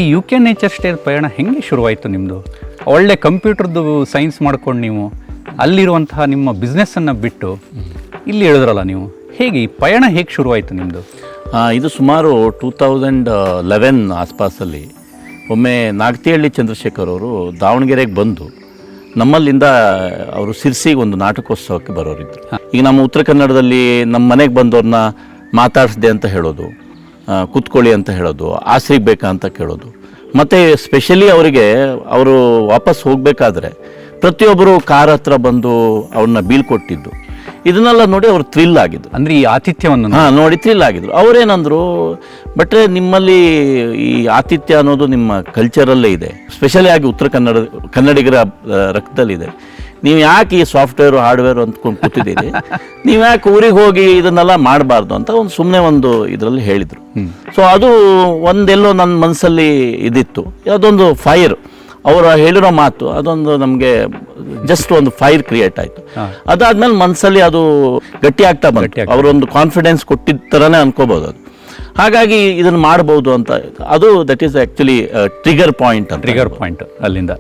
ಈ UK nature stay ಪಯಣ ಹೆಂಗೆ ಶುರುವಾಯಿತು ನಿಮ್ಮದು? ಒಳ್ಳೆ ಕಂಪ್ಯೂಟರ್ದು ಸೈನ್ಸ್ ಮಾಡ್ಕೊಂಡು ನೀವು ಅಲ್ಲಿರುವಂತಹ ನಿಮ್ಮ ಬಿಸ್ನೆಸ್ಸನ್ನು ಬಿಟ್ಟು ಇಲ್ಲಿ ಹೇಳಿದ್ರಲ್ಲ ನೀವು, ಹೇಗೆ ಈ ಪಯಣ ಹೇಗೆ ಶುರುವಾಯಿತು ನಿಮ್ಮದು? ಇದು ಸುಮಾರು 2011 ಆಸ್ಪಾಸಲ್ಲಿ ಒಮ್ಮೆ ನಾಗತಿಹಳ್ಳಿ ಚಂದ್ರಶೇಖರ್ ಅವರು ದಾವಣಗೆರೆಗೆ ಬಂದು ನಮ್ಮಲ್ಲಿಂದ ಅವರು ಸಿರ್ಸಿಗೆ ಒಂದು ನಾಟಕೋತ್ಸವಕ್ಕೆ ಬರೋರಿದ್ರು. ಈಗ ನಮ್ಮ ಉತ್ತರ ಕನ್ನಡದಲ್ಲಿ ನಮ್ಮ ಮನೆಗೆ ಬಂದವ್ರನ್ನ ಮಾತಾಡಿಸ್ದೆ ಅಂತ ಹೇಳೋದು, ಕೂತ್ಕೊಳ್ಳಿ ಅಂತ ಹೇಳೋದು, ಆಸರಿಗೆ ಬೇಕಾ ಅಂತ ಕೇಳೋದು, ಮತ್ತು ಸ್ಪೆಷಲಿ ಅವರಿಗೆ ಅವರು ವಾಪಸ್ ಹೋಗಬೇಕಾದ್ರೆ ಪ್ರತಿಯೊಬ್ಬರು ಕಾರ್ ಹತ್ರ ಬಂದು ಅವ್ರನ್ನ ಬೀಳ್ಕೊಟ್ಟಿದ್ದು, ಇದನ್ನೆಲ್ಲ ನೋಡಿ ಅವ್ರು ಥ್ರಿಲ್ ಆಗಿದ್ದು. ಅಂದರೆ ಈ ಆತಿಥ್ಯವನ್ನು ನೋಡಿ ಥ್ರಿಲ್ ಆಗಿದ್ರು. ಅವರೇನಂದ್ರು, ಬಟ್ ನಿಮ್ಮಲ್ಲಿ ಈ ಆತಿಥ್ಯ ಅನ್ನೋದು ನಿಮ್ಮ ಕಲ್ಚರಲ್ಲೇ ಇದೆ, ಸ್ಪೆಷಲಿ ಆಗಿ ಉತ್ತರ ಕನ್ನಡಿಗರ ರಕ್ತದಲ್ಲಿದೆ. ನೀವು ಯಾಕೆ ಈ ಸಾಫ್ಟ್ವೇರು ಹಾರ್ಡ್ವೇರು ಅಂದ್ಕೊಂಡು ಕೂತಿದ್ದೀರಿ, ನೀವು ಯಾಕೆ ಊರಿಗೆ ಹೋಗಿ ಇದನ್ನೆಲ್ಲ ಮಾಡಬಾರ್ದು ಅಂತ ಸುಮ್ಮನೆ ಒಂದು ಇದರಲ್ಲಿ ಹೇಳಿದರು. ಸೊ ಅದು ಒಂದೆಲ್ಲೋ ನನ್ನ ಮನಸ್ಸಲ್ಲಿ ಇದಿತ್ತು, ಅದೊಂದು ಫೈರ್, ಅವರು ಹೇಳಿರೋ ಮಾತು ಅದೊಂದು ನಮಗೆ ಜಸ್ಟ್ ಒಂದು ಫೈರ್ ಕ್ರಿಯೇಟ್ ಆಯಿತು. ಅದಾದ್ಮೇಲೆ ಮನಸ್ಸಲ್ಲಿ ಅದು ಗಟ್ಟಿ ಆಗ್ತಾ ಬಂತು, ಅವರೊಂದು ಕಾನ್ಫಿಡೆನ್ಸ್ ಕೊಟ್ಟಿದ್ದ ಥರನೇ ಅನ್ಕೋಬೋದು ಅದು. ಹಾಗಾಗಿ ಇದನ್ನು ಮಾಡ್ಬೋದು ಅಂತ, ಅದು that is actually trigger point ಅಲ್ಲಿಂದ